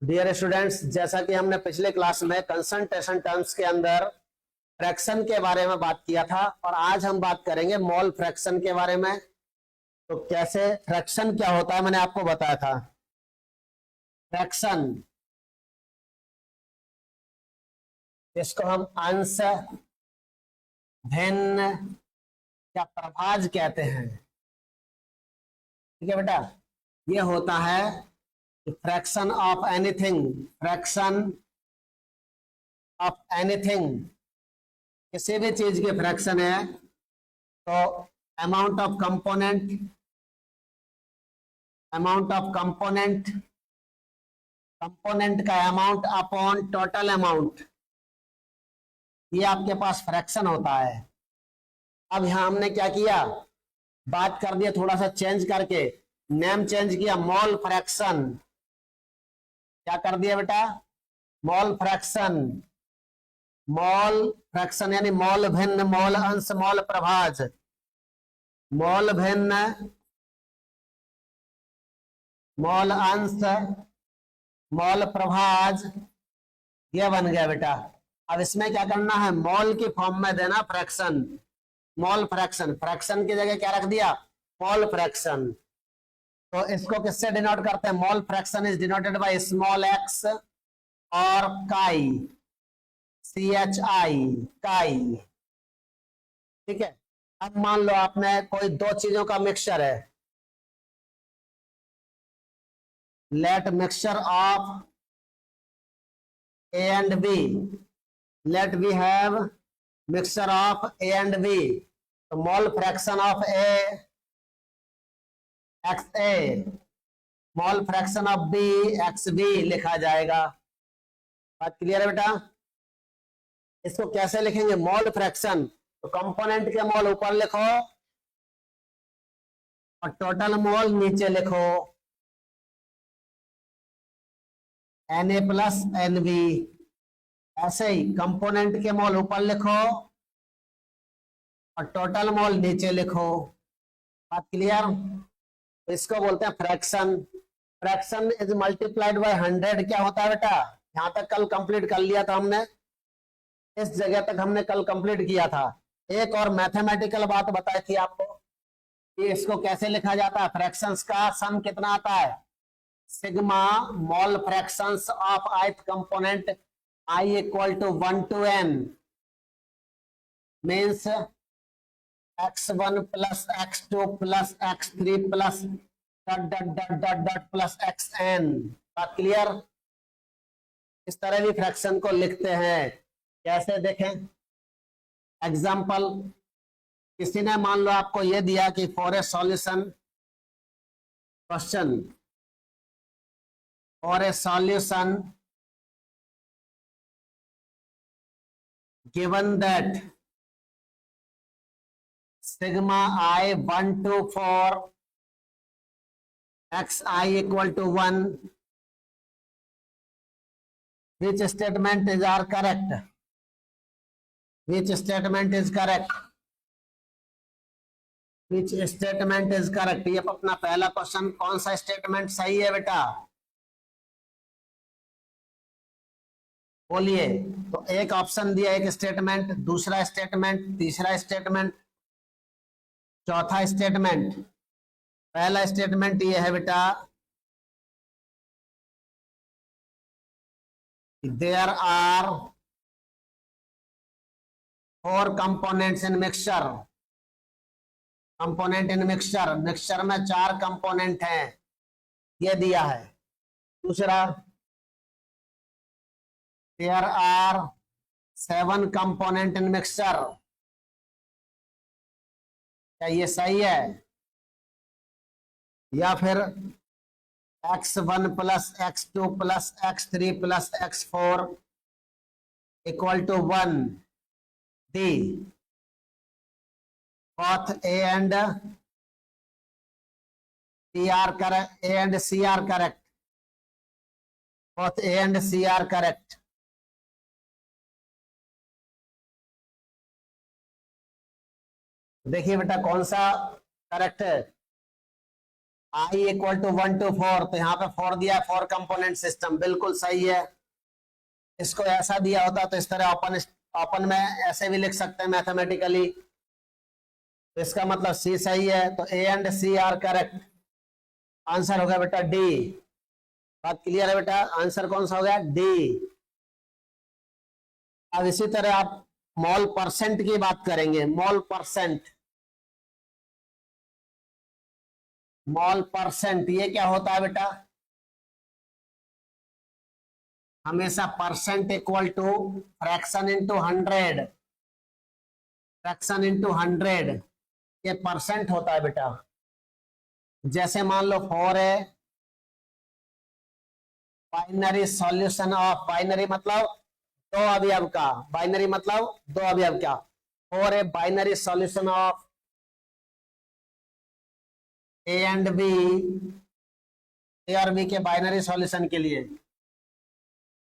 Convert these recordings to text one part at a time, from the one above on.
Dear students, जैसा कि हमने पिछले क्लास में कंसंट्रेशन टर्म्स के अंदर फ्रैक्शन के बारे में बात किया था और आज हम बात करेंगे मोल फ्रैक्शन के बारे में। तो कैसे फ्रैक्शन क्या होता है मैंने आपको बताया था। फ्रैक्शन इसको हम अंश, भिन्न या प्रभाज कहते हैं। ठीक है बेटा, ये होता है fraction of anything. Fraction of anything, किसी भी चीज के फ्रैक्शन है तो अमाउंट ऑफ कंपोनेंट, कंपोनेंट का अमाउंट अपॉन टोटल अमाउंट, ये आपके पास फ्रैक्शन होता है। अब यहां हमने क्या किया, बात कर दिया थोड़ा सा चेंज करके, नेम चेंज किया, मोल फ्रैक्शन। क्या कर दिया बेटा, मोल फ्रैक्शन। मोल फ्रैक्शन यानी मोल भिन्न, मोल अंश, मोल प्रभाज। मोल भिन्न, मोल अंश, मोल प्रभाज, ये बन गया बेटा। अब इसमें क्या करना है, मोल की फॉर्म में देना फ्रैक्शन। मोल फ्रैक्शन, फ्रैक्शन की जगह क्या रख दिया, मोल फ्रैक्शन। तो इसको किससे डिनोट करते हैं, mole fraction is denoted by small x और काई, CHI, काई। ठीक है, अब मान लो आपने कोई दो चीजों का मिक्सचर है, let mixture of A and B, let we have mixture of A and B, तो mole fraction of A XA, mole fraction of B XB लिखा जाएगा। बात क्लियर है बेटा। इसको कैसे लिखेंगे, मोल फ्रैक्शन, तो कंपोनेंट के मोल ऊपर लिखो और टोटल मोल नीचे लिखो, Na प्लस NB। ऐसे ही कंपोनेंट के मोल ऊपर लिखो और टोटल मोल नीचे लिखो। बात क्लियर। तो इसको बोलते हैं fraction. Fraction is multiplied by 100। क्या होता है बेटा, यहां तक कल कंप्लीट कर लिया था हमने, इस जगह तक हमने कल कंप्लीट किया था। एक और मैथमेटिकल बात बताई थी आपको कि इसको कैसे लिखा जाता है, फ्रैक्शंस का सम कितना आता है, sigma mole fractions of ith component I equal to 1 to n means x1 plus x2 plus x3 plus dot dot dot dot dot plus xn। बात क्लियर। इस तरह भी फ्रैक्शन को लिखते हैं। कैसे देखें, एग्जाम्पल, किसी ने मान लो आपको यह दिया कि for a solution question, for a solution given that sigma I 1 to 4 xi equal to 1, which statement is are correct, which statement is correct, which statement is correct। ये अपना पहला क्वेश्चन, कौन सा स्टेटमेंट सही है बेटा, बोलिए। तो एक ऑप्शन दिया, एक स्टेटमेंट, दूसरा स्टेटमेंट, तीसरा स्टेटमेंट, चौथा स्टेटमेंट। पहला स्टेटमेंट ये है बेटा, there are 4 components in mixture. Component in mixture, mixture में 4 कंपोनेंट हैं, ये दिया है। दूसरा, there are 7 component in mixture. क्या ये सही है, या फिर x1 plus x2 plus x3 plus x4 equal to 1, D both A and C are correct, A and C are correct, both A and C are correct। देखिए बेटा कौन सा करेक्ट है, I इक्वल टू 1 to 4, तो यहाँ पे 4 दिया है, 4 कंपोनेंट सिस्टम, बिल्कुल सही है। इसको ऐसा दिया होता तो इस तरह ओपन ओपन में ऐसे भी लिख सकते हैं मैथमेटिकली। तो इसका मतलब सी सही है, तो A and C are correct. Answer हो गया बेटा डी। बात क्लियर है बेटा, आंसर कौन सा हो गया? डी। अब इसी तरह आप मोल परसेंट की बात करेंगे। मोल परसेंट, मोल परसेंट ये क्या होता है बेटा? हमेशा percent equal to fraction into 100, fraction into 100, ये परसेंट होता है बेटा। जैसे मान लो 4 है, बाइनरी सॉल्यूशन ऑफ, बाइनरी मतलब दो अवयव का, बाइनरी मतलब दो अवयव का, 4 है binary solution of A and B, A और बी के बाइनरी सॉल्यूशन के लिए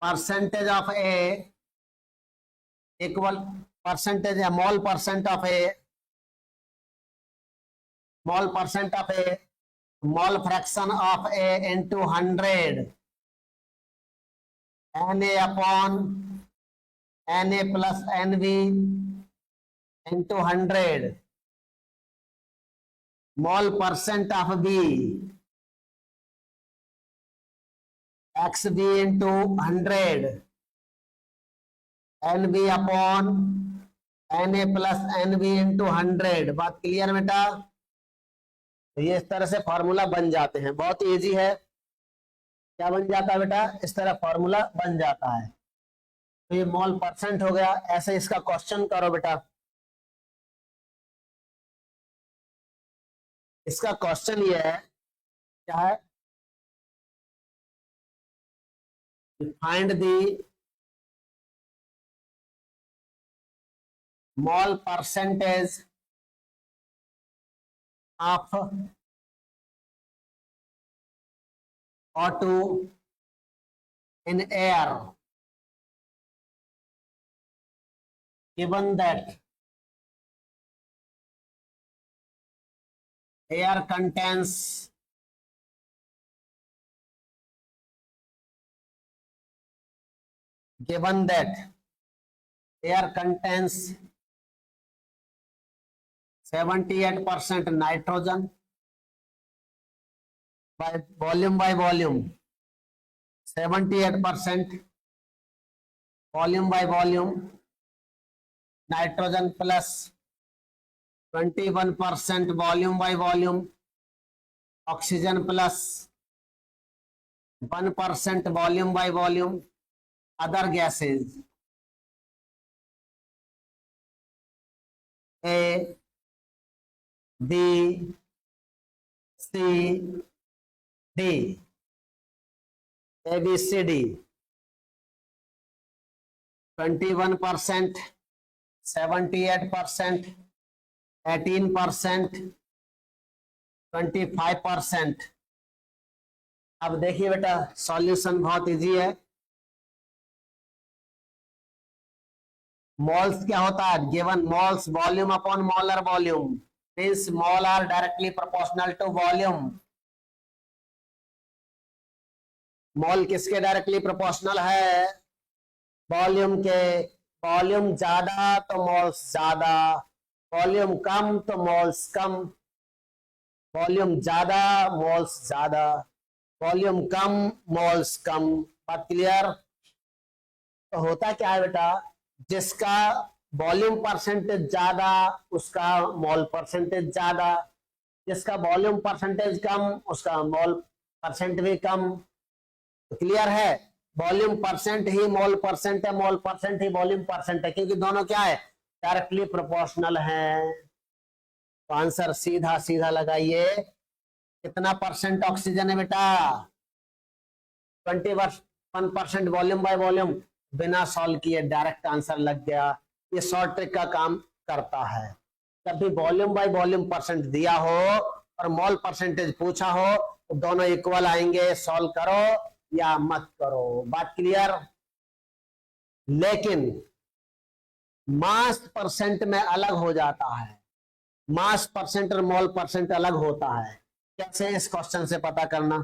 percentage of A equal, percentage है mole percent of A, mole percent of A, mole fraction of A into 100, Na upon Na plus Nv into 100, mole percent of B XB into 100, Nb upon Na plus Nb into 100। बात clear बेटा? तो ये इस तरह से formula बन जाते हैं, बहुत इजी है। क्या बन जाता है बेटा? इस तरह फॉर्मूला बन जाता है। तो ये मोल परसेंट हो गया। ऐसे इसका क्वेश्चन करो बेटा। इसका क्वेश्चन ये है, क्या है? Find the mole percentage of O2 in air given that air contains given that air contains 78% nitrogen by volume 78% volume by volume, nitrogen plus 21% volume by volume, oxygen plus 1% volume by volume, other gases A, B, C, D, A, B, C, D, 21%, 78%, 18%, 25%। अब देखिए बेटा, solution बहुत easy है। Moles क्या होता है? Given moles volume upon molar volume, means mole are directly proportional to volume. Mole किसके directly proportional है? वॉल्यूम के। वॉल्यूम ज्यादा तो मोल्स ज्यादा, वॉल्यूम कम तो मोल्स कम। वॉल्यूम ज्यादा मोल्स ज्यादा, वॉल्यूम कम मोल्स कम। बात क्लियर? तो होता क्या है बेटा, जिसका वॉल्यूम परसेंटेज ज्यादा उसका मोल परसेंटेज ज्यादा, जिसका वॉल्यूम परसेंटेज कम उसका मोल परसेंट भी कम। तो क्लियर है? वॉल्यूम परसेंट ही मोल परसेंट है, मोल परसेंट ही वॉल्यूम परसेंट है, क्योंकि दोनों क्या है? डायरेक्टली प्रोपोर्शनल है। तो आंसर सीधा सीधा लगाइए। कितना परसेंट ऑक्सीजन है बेटा? 21% वॉल्यूम बाय वॉल्यूम। बिना सॉल्व किए डायरेक्ट आंसर लग गया। ये शॉर्ट ट्रिक का काम करता है। जब भी वॉल्यूम बाय वॉल्यूम परसेंट दिया हो और मोल परसेंटेज पूछा हो तो दोनों इक्वल आएंगे, सॉल्व करो या मत करो। बात क्लियर? लेकिन मास परसेंट में अलग हो जाता है। मास परसेंट और मोल परसेंट अलग होता है। कैसे इस क्वेश्चन से पता करना?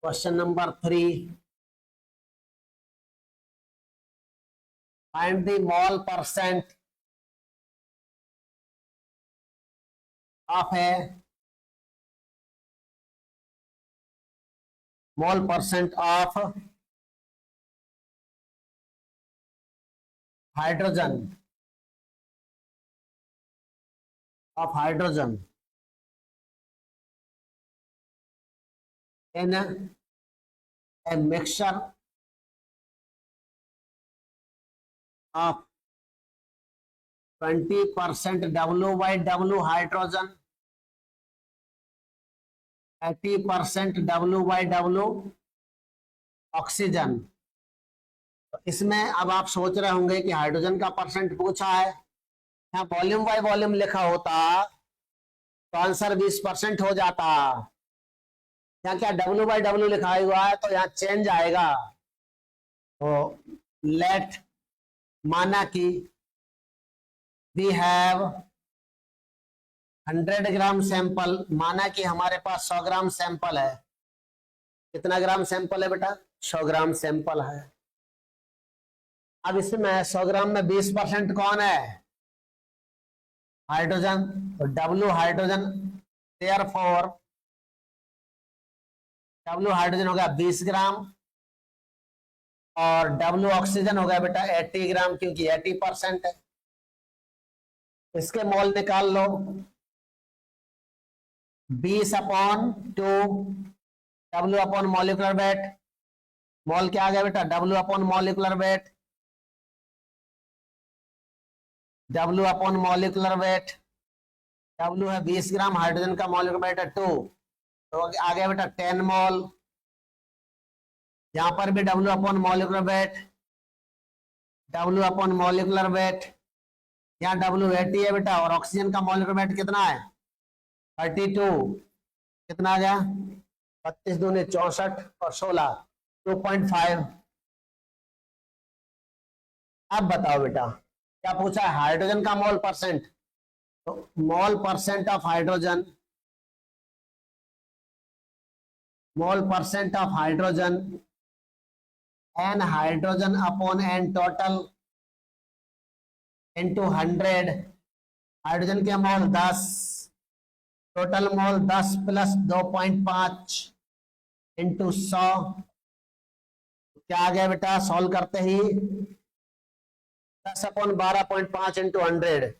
Question number 3, find the mole percent of A mole percent of hydrogen in a mixture of 20% W by W hydrogen, 80% W by W oxygen. तो इसमें अब आप सोच रहे होंगे कि हाइड्रोजन का परसेंट पूछा है, यहाँ वॉल्यूम बाय वॉल्यूम लिखा होता तो आंसर 20% हो जाता। यहाँ क्या W बाय W लिखा हुआ है तो यहाँ चेंज आएगा। तो लेट, माना कि वी हैव 100 ग्राम सैंपल, माना कि हमारे पास 100 ग्राम सैंपल है। कितना ग्राम सैंपल है बेटा? 100 ग्राम सैंपल है। अब इसमें 100 ग्राम में 20% कौन है? हाइड्रोजन। तो W hydrogen, therefore W hydrogen हो गया 20 ग्राम और W ऑक्सीजन हो गया बेटा 80 ग्राम, क्योंकि 80% है। इसके मोल निकाल लो, 20/2 W अपॉन मॉलिक्यूलर वेट। मोल क्या आ गया बेटा? W upon molecular weight, W upon molecular weight. W है 20 ग्राम, हाइड्रोजन का मॉलिक्यूलर वेट है 2, तो आ गया बेटा 10 मोल। यहां पर भी W upon molecular weight, W upon molecular weight, यहाँ W 80 है बेटा, और ऑक्सीजन का मॉलिक्यूलर वेट कितना है? 32। कितना आ गया? 32 दूनी 64 और 16 2.5। अब बताओ बेटा क्या पूछा है? हाइड्रोजन का मोल परसेंट। तो mole percent of hydrogen, mole percent of hydrogen N hydrogen upon N total into 100। Hydrogen के mole 10, total mole 10 plus 2.5 into 100। क्या आ गया बेटा? सॉल्व करते ही 10/12.5 इंटू 100,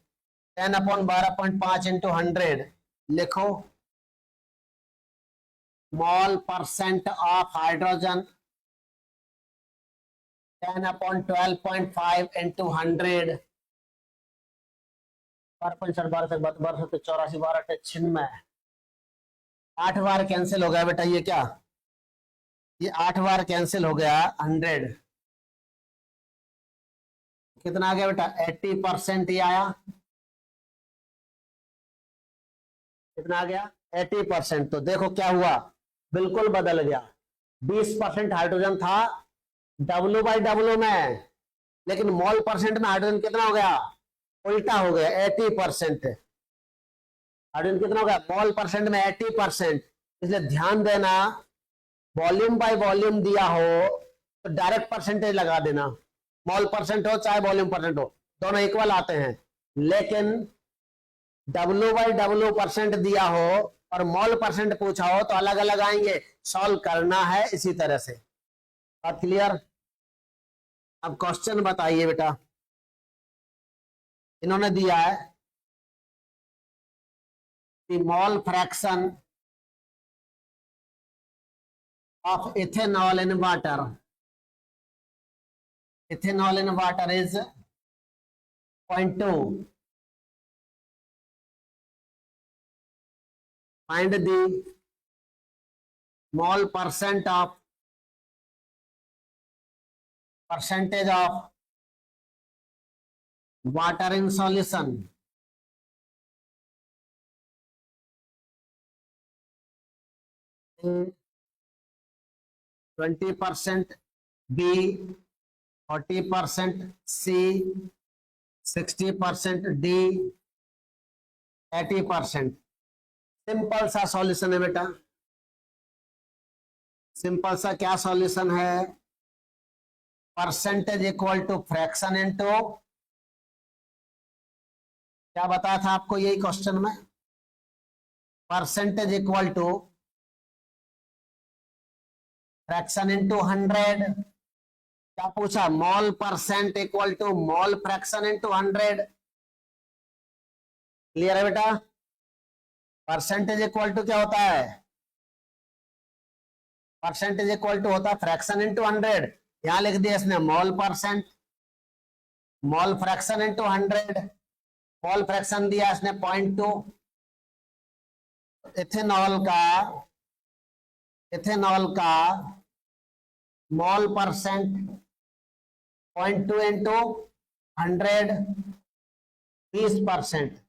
10/12.5 इंटू 100 लिखो। Mole percent of hydrogen 10/12.5 into 100, 12.84 12 8 बार cancel हो गया बेटा। ये क्या? ये 8 बार कैंसिल हो गया। 100 कितना आ गया बेटा? 80% ही आया। कितना आ गया? 80%। तो देखो क्या हुआ, बिल्कुल बदल गया। 20% हाइड्रोजन था W बाई W में, लेकिन मोल परसेंट में हाइड्रोजन कितना हो गया? उल्टा हो गया, 80%। हाइड्रोजन कितना हो गया? मोल परसेंट में 80%। इसलिए ध्यान देना, वॉल्यूम बाय वॉल्यूम दिया हो तो डायरेक्ट परसेंटेज लगा देना। मोल परसेंट हो चाहे वॉल्यूम परसेंट हो, दोनों इक्वल आते हैं। लेकिन W बाई W परसेंट दिया हो और मोल परसेंट पूछा हो तो अलग अलग आएंगे। सॉल्व करना है इसी तरह से। बात क्लियर? अब क्वेश्चन बताइए बेटा। इन्होंने दिया है कि mole fraction of ethanol in water, ethanol in water is 0.2. Find the mole percentage of water in solution. A 20%, B 40%, C 60%, D 80%. Simple सा सॉल्यूशन है बेटा, सिंपल सा क्या सॉल्यूशन है, percentage equal to fraction into, क्या बताया था आपको यही क्वेश्चन में, percentage equal to fraction into 100। क्या पूछा, mole percent equal to mole fraction into 100। Clear है बेटा, परसेंटेज इक्वल टू क्या होता है, परसेंटेज इक्वल टू होता है फ्रैक्शन इनटू 100। यहां लिख दिया इसने mall percent, mall fraction into 100, mall fraction दिया इसने 0.2। इथेनॉल का, इथेनॉल का मॉल परसेंट 0.2 इंटू 100, 20%।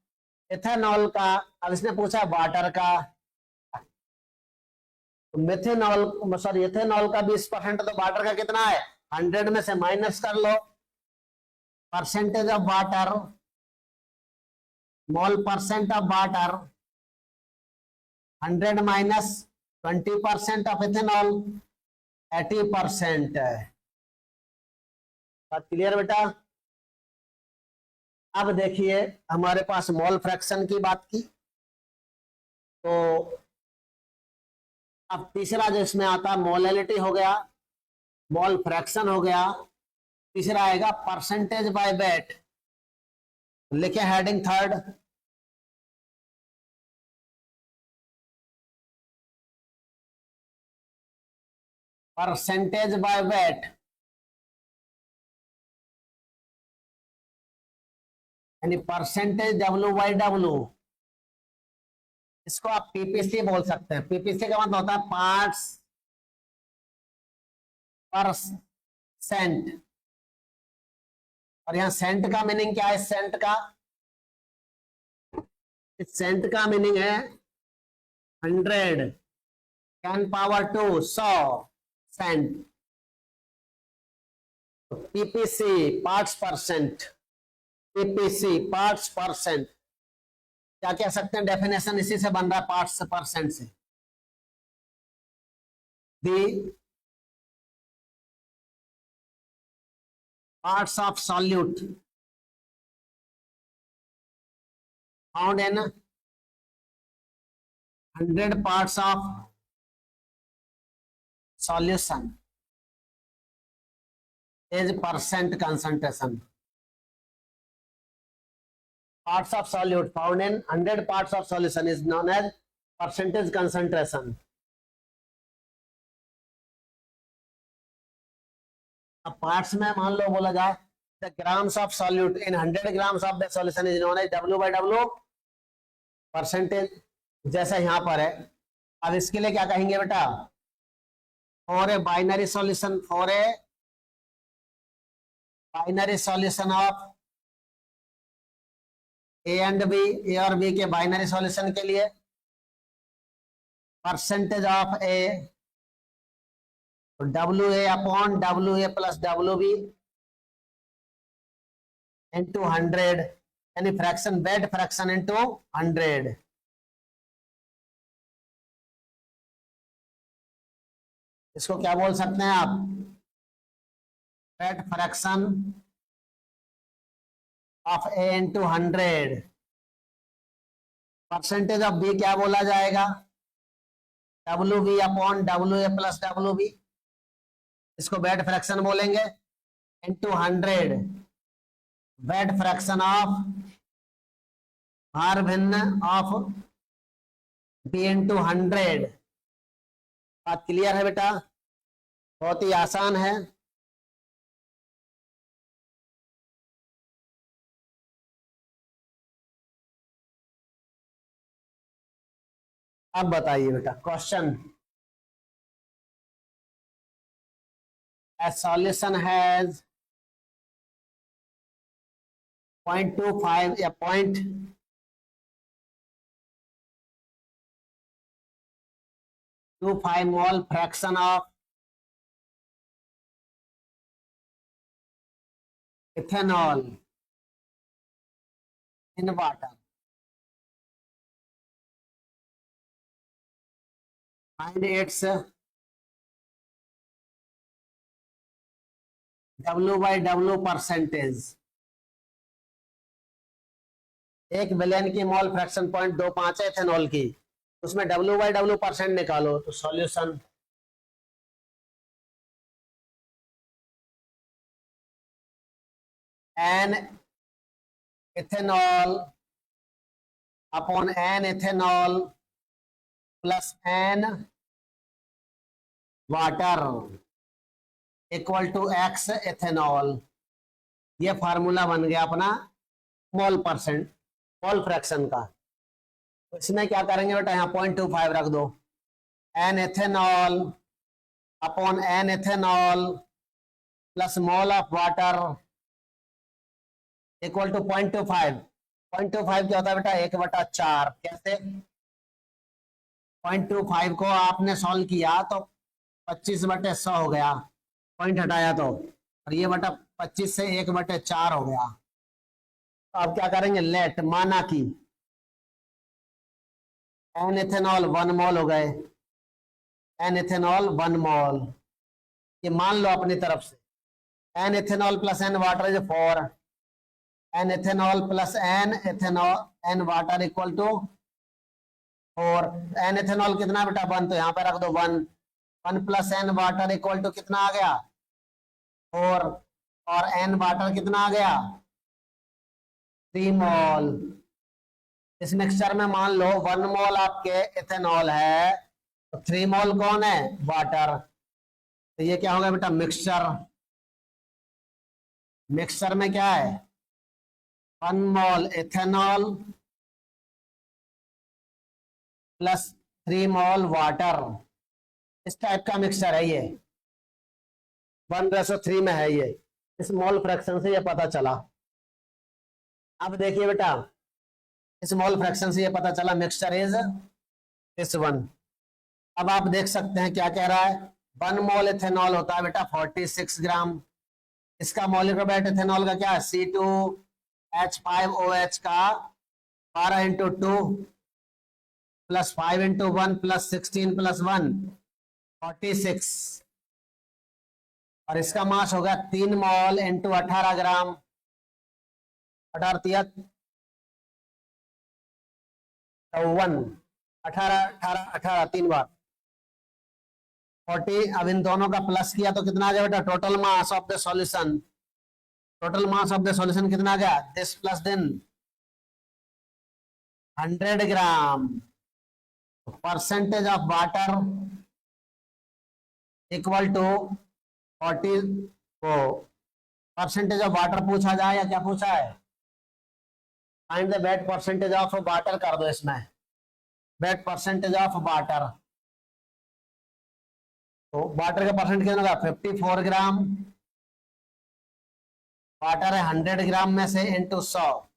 इथेनॉल का, अब इसने पूछा वाटर का, मिथेनॉल सॉरी इथेनॉल का 20%, तो वाटर का कितना है, 100 में से माइनस कर लो, percentage of water, mole percent of water 100 minus 20% of ethanol 80%। बात क्लियर बेटा। अब देखिए हमारे पास मोल फ्रैक्शन की बात की, तो अब तीसरा जो इसमें आता है मोलैलिटी हो गया, मोल फ्रैक्शन हो गया, तीसरा आएगा परसेंटेज बाय वेट। लिखे heading third, percentage by weight, यानी परसेंटेज डब्ल्यू बाई डब्ल्यू। इसको आप पीपीसी बोल सकते हैं। पीपीसी का मतलब होता है पार्ट्स पर सेंट, और यहां सेंट का मीनिंग क्या है, सेंट का, इस सेंट का मीनिंग है 100, 10 power 2 100 cent. PPC parts percent, PPC parts percent, क्या कह सकते हैं, डेफिनेशन इसी से बन रहा है, पार्ट्स परसेंट से। दी parts of solute found in 100 parts of solution is percent concentration. Parts of solute found in 100 parts of solution is known as percentage concentration. अब पार्ट्स में मान लो बोला जाए the grams of solute in 100 grams of the solution is known as W by W percentage, जैसा यहां पर है। अब इसके लिए क्या कहेंगे बेटा, for a binary solution, for a binary solution of A and B, A और बी के बाइनरी सॉल्यूशन के लिए percentage of A W A upon W A plus W B into 100, यानी फ्रैक्शन बेड फ्रैक्शन इंटू 100। इसको क्या बोल सकते हैं आप, weight fraction of A into 100। Percentage of B क्या बोला जाएगा, W B upon W A plus W B, इसको बेड फ्रैक्शन बोलेंगे, इंटू 100, बेड फ्रैक्शन ऑफ भार भिन्न ऑफ बी इंटू 100। बात क्लियर है बेटा, बहुत ही आसान है। अब बताइए बेटा क्वेश्चन, a solution has 0.25 या 0.25 mole fraction of ethanol in water, find its W/W percentage. 1 billion की मोल फ्रैक्शन 0.25 है इथेनॉल की, उसमें W/W परसेंट निकालो। तो solution N ethanol upon N ethanol plus N water equal to X ethanol. ये formula बन गया अपना मोल परसेंट, मोल फ्रैक्शन का। तो इसमें क्या करेंगे बेटा, यहाँ 0.25 रख दो। N ethanol upon N ethanol plus mole of water equal to 0.25। 0.25 क्या होता है बेटा, 1/4। कैसे? 0.25 को आपने सॉल्व किया तो 25/100 हो गया, पॉइंट हटाया तो, और ये बटा 25 से 1/4 हो गया। तो अब क्या करेंगे, लेट माना कि एन इथेनॉल 1 मोल हो गए, एन इथेनॉल 1 मोल, ये मान लो अपनी तरफ से। N ethanol plus N water is 4, N ethanol plus N ethanol N water equal to 4। N ethanol कितना बेटा, 1, तो यहाँ पे रख दो 1। 1 plus N water equal to कितना आ गया, 4, और एन वाटर कितना आ गया, 3 मोल। इस मिक्सचर में मान लो 1 मोल आपके इथेनॉल है, तो 3 मोल कौन है, वाटर। तो ये क्या होगा बेटा, मिक्सचर। मिक्सचर में क्या है, 1 मोल इथेनॉल प्लस 3 मोल वाटर। इस टाइप का मिक्सचर है ये, 1:3 में है ये। इस मोल फ्रैक्शन से ये पता चला। अब देखिए बेटा, इस मोल फ्रैक्शन से ये पता चला मिक्सचर इज दिस वन। अब आप देख सकते हैं क्या कह रहा है, 1 मोल इथेनॉल होता है बेटा 46 ग्राम। इसका मॉलिक्यूलर वेट इथेनॉल का क्या है, C2H5OH का 12 × 2 प्लस 5 × 1 प्लस 16 प्लस 1 46, और इसका मास होगा 3 मोल इंटू 18 ग्राम। 18 54, 18 18 18 3 बार 40। अब इन दोनों का प्लस किया तो कितना आ गया बेटा, total mass of the solution. Total mass of the solution कितना आ गया, this plus then 100 gram. Percentage of water equal to 40 को परसेंटेज ऑफ वाटर पूछा जाए या क्या पूछा है, find the wait percentage of water कर दो इसमें, वेट परसेंटेज ऑफ वाटर। तो वाटर का परसेंट कितना होगा, 54 ग्राम। वाटर है 100 ग्राम में से इंटू 100,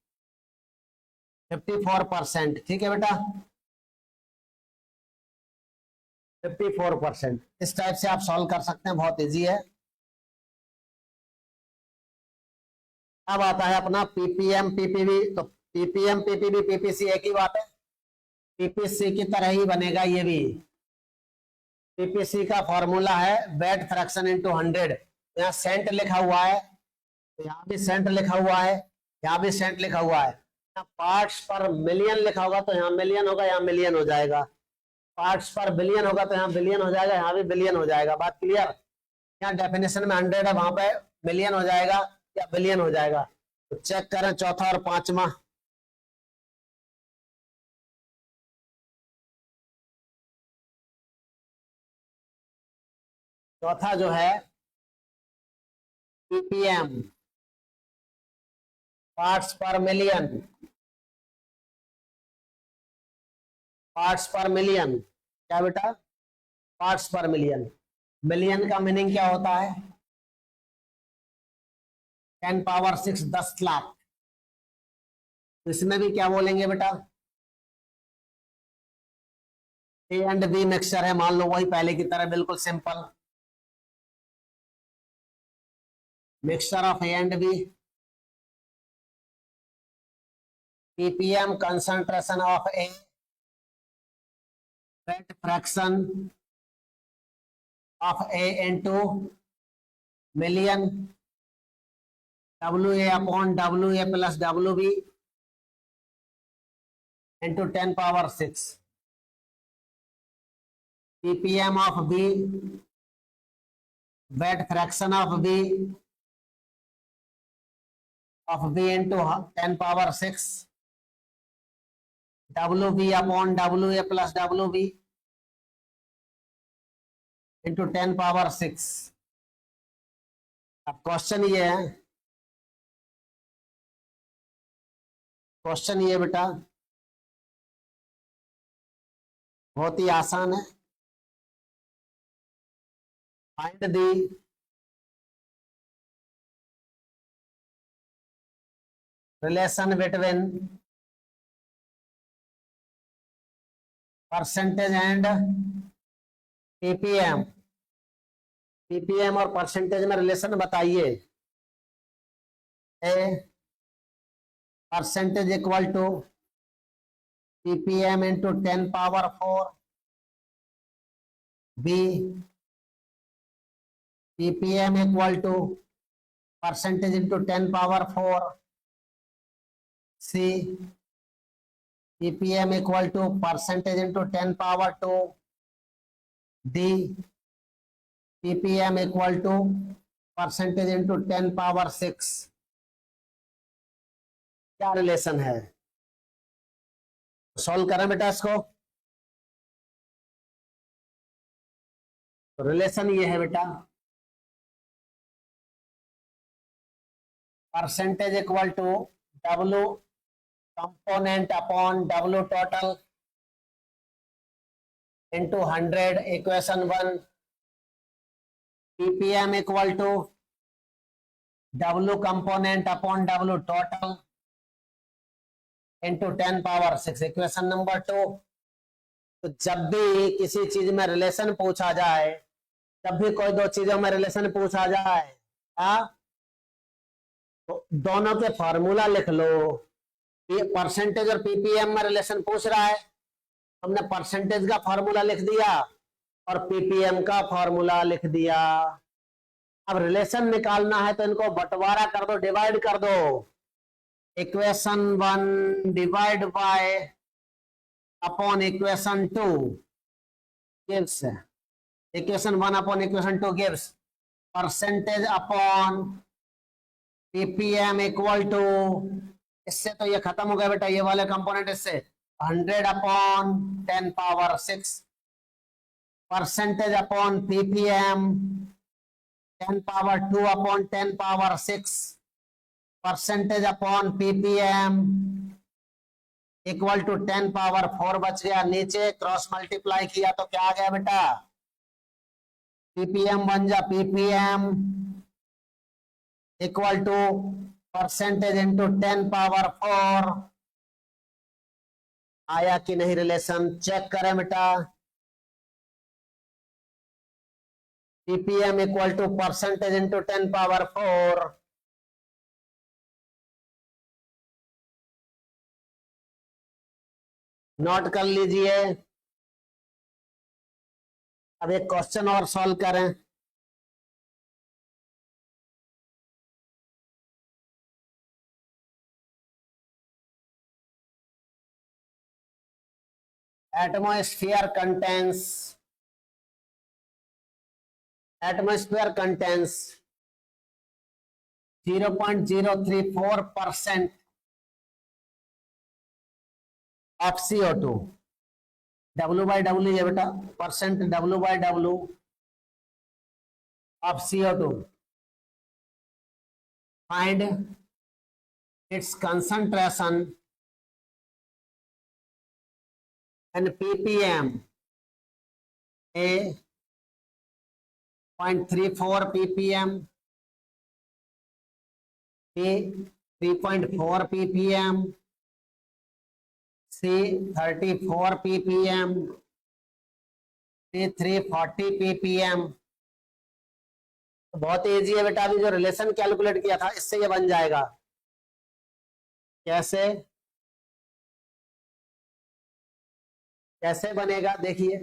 54%। ठीक है बेटा, 54%। इस टाइप से आप सॉल्व कर सकते हैं, बहुत इजी है। अब आता है अपना पीपीएम पीपीवी। तो पीपीएम पीपीवी पीपीसी एक ही बात है, पीपीसी की तरह ही बनेगा ये भी। पीपीसी का फॉर्मूला है वेट फ्रैक्शन इंटू 100। यहाँ सेंट लिखा हुआ है, तो यहाँ भी सेंट लिखा हुआ है, यहाँ भी सेंट लिखा हुआ है। यहाँ पार्ट्स पर मिलियन लिखा होगा तो यहाँ मिलियन होगा, यहाँ मिलियन हो जाएगा। पार्ट्स पर बिलियन होगा तो यहाँ बिलियन हो जाएगा, यहाँ भी बिलियन हो जाएगा। बात क्लियर? यहाँ डेफिनेशन में 100 है, वहां पे मिलियन हो जाएगा या बिलियन हो जाएगा। तो चेक करें चौथा और पांचवा। चौथा जो है पीपीएम, पार्ट्स पर मिलियन। पार्ट्स पर मिलियन क्या बेटा, पार्ट्स पर मिलियन। मिलियन का मीनिंग क्या होता है, 10⁻⁶ 10 लाख। तो इसमें भी क्या बोलेंगे बेटा, ए एंड बी मिक्सचर है, मान लो वही पहले की तरह, बिल्कुल simple. Mixture of A and B, ppm concentration of A weight fraction of A into million WA upon WA plus WB into 10 power 6 ppm of B, weight fraction of B into 10 power 6 WB upon WA plus WB into 10 power 6। अब question ये है, question ये बेटा बहुत ही आसान है। Find the relation between percentage and PPM. PPM और परसेंटेज में रिलेशन बताइए। A percentage equal to PPM into 10 power 4, B PPM equal to percentage into 10 power 4, C PPM equal to percentage into 10 power 2, D ppm equal to percentage into 10 power 6। क्या relation है? Solve करें बेटा इसको। तो relation ये है बेटा, percentage equal to W component upon W total into 100 equation 1। ppm equal to W component upon W total into 10 power 6 equation number 2। तो जब भी किसी चीज में रिलेशन पूछा जाए, जब भी कोई दो चीजों में रिलेशन पूछा जाए, तो दोनों के फॉर्मूला लिख लो। परसेंटेज और पीपीएम में रिलेशन पूछ रहा है, हमने परसेंटेज का फॉर्मूला लिख दिया और पीपीएम का फॉर्मूला लिख दिया। अब रिलेशन निकालना है तो इनको बंटवारा कर दो, डिवाइड कर दो। Equation 1 divide by upon equation 2 gives, equation 1 upon equation 2 gives percentage upon PPM equal to, इससे तो ये खत्म हो गया बेटा, ये वाले कंपोनेंट इससे 100 upon 10 power 6 percentage upon PPM 10 power 2 upon 10 power 6 percentage upon PPM equal to 10 power 4 बच गया। नीचे क्रॉस मल्टीप्लाई किया तो क्या आ गया बेटा, पीपीएम बन जा PPM equal to percentage into 10 power 4। आया कि नहीं रिलेशन, चेक करें बेटा। PPM equal to percentage into 10 power 4। Note कर लीजिए। अब एक क्वेश्चन और सॉल्व करें। Atmosphere contains 0.034% of CO2। W by W ये बेटा percent W by W of CO2। Find its concentration and ppm। A 0.34 ppm, B 3.4 ppm, C 34 ppm, D 340 ppm। तो बहुत इजी है बेटा, अभी जो रिलेशन कैलकुलेट किया था इससे ये बन जाएगा। कैसे? कैसे बनेगा देखिए,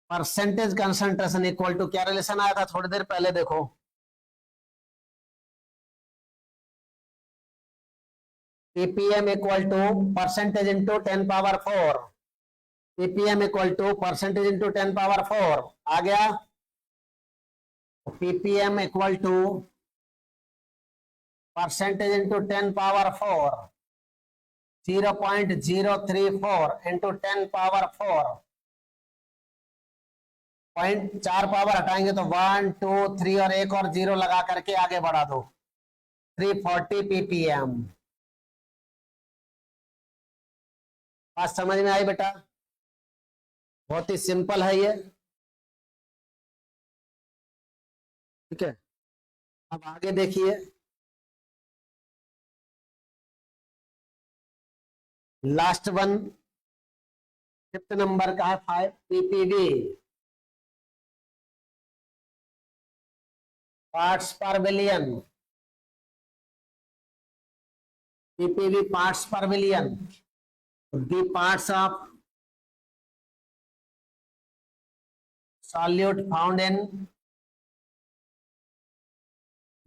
परसेंटेज कंसंट्रेशन इक्वल टू, क्या रिलेशन आया था थोड़ी देर पहले, देखो PPM equal to percentage into 10 power 4, PPM equal to percentage into 10 power 4 आ गया। PPM equal to percentage into 10 power 4, 0.034 into 10 power 4, 0.4 power हटाएंगे तो 1 2 3 और एक और जीरो लगा करके आगे बढ़ा दो, 340 पीपीएम। बात समझ में आई बेटा? बहुत ही सिंपल है ये, ठीक है। अब आगे देखिए, लास्ट वन 5th नंबर का है 5 पीपीवी, पार्ट्स पर बिलियन, पीपीवी पार्ट्स पर billion, the parts of solute found in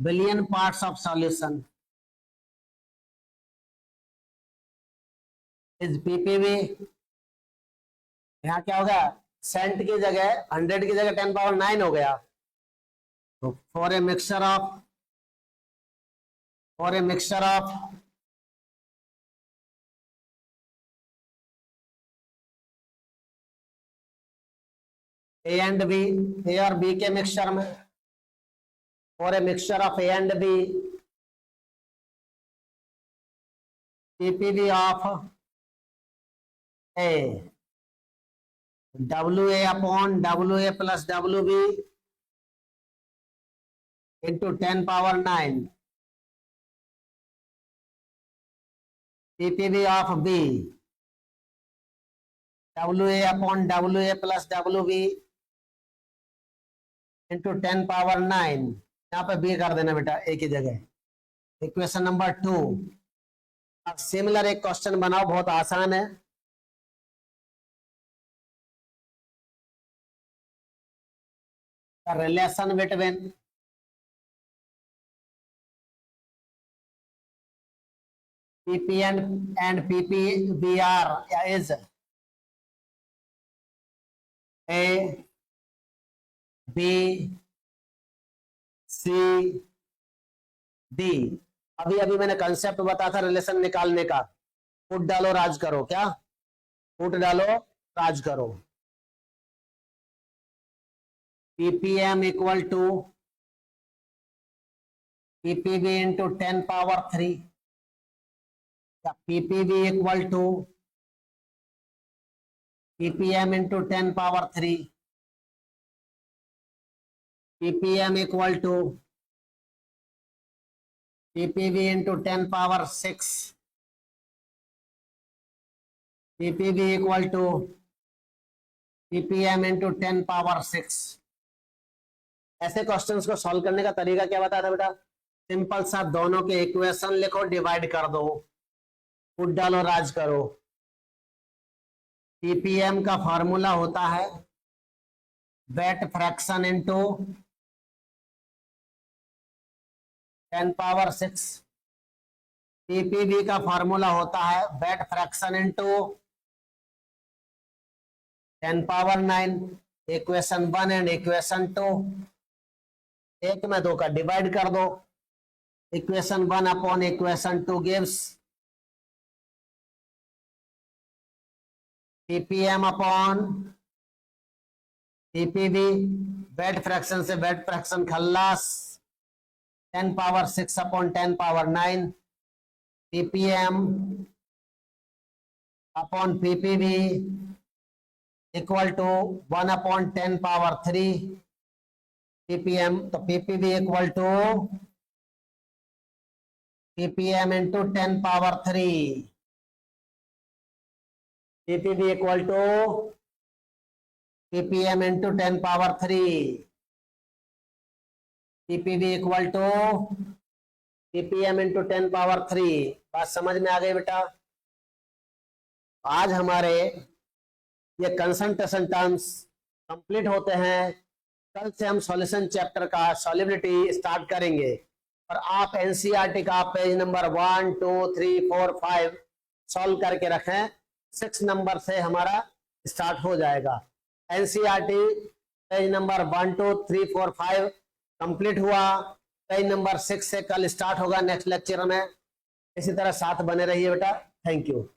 billion parts of solution is ppv। यहाँ क्या होगा, सेंट की जगह 100 की जगह 10 पावर 9 हो गया। तो for a mixture of A and B, A और बी के मिक्सचर में, for a mixture of A and B, PPB of A, W A upon W A plus W B into 10 power 9, PPB of B, W A upon W A plus W B into 10 power 9। यहाँ पे B कर देना बेटा ए की जगह, equation number 2। अब similar एक question बनाओ, बहुत आसान है। Relation between PPN and PPBR is A, B, C, D। अभी अभी मैंने कंसेप्ट बताया था रिलेशन निकालने का, फुट डालो राज करो, क्या फुट डालो राज करो। PPM equal to PPB into 10 power 3, PPB equal to PPM into 10 power 3, PPM equal to PPB into 10 power 6, PPB equal to PPM into 10 power 6। ऐसे क्वेश्चंस को सॉल्व करने का तरीका क्या बताया था बेटा? सिंपल सा, दोनों के इक्वेशन लिखो, डिवाइड कर दो, फुट डालो राज करो। पीपीएम का फॉर्मूला होता है weight fraction into 10 power 6, PPB का फॉर्मूला होता है weight fraction into 10 power 9। Equation 1 and equation 2, एक में दो का डिवाइड कर दो, equation 1 upon equation 2 gives PPM upon PPB, weight fraction से वेट फ्रैक्शन खल्लास, 10 power 6 upon 10 power 9, PPM upon PPB equal to 1 upon 10 power 3, PPM, तो PPB equal to PPM into 10 power 3, PPB equal to PPM into 10 power 3, PPB equal to PPM into 10 power 3। बात समझ में आ गई बेटा? आज हमारे ये कंसंट्रेशन टर्म्स कंप्लीट होते हैं। कल से हम सॉल्यूशन चैप्टर का सॉल्युबिलिटी स्टार्ट करेंगे और आप एनसीईआरटी का पेज नंबर 1 2 3 4 5 सॉल्व करके रखें। 6 नंबर से हमारा स्टार्ट हो जाएगा। एनसीईआरटी पेज नंबर 1 2 3 4 5 कंप्लीट हुआ। पेज नंबर 6 से कल स्टार्ट होगा नेक्स्ट लेक्चर में। इसी तरह साथ बने रहिए बेटा। Thank you.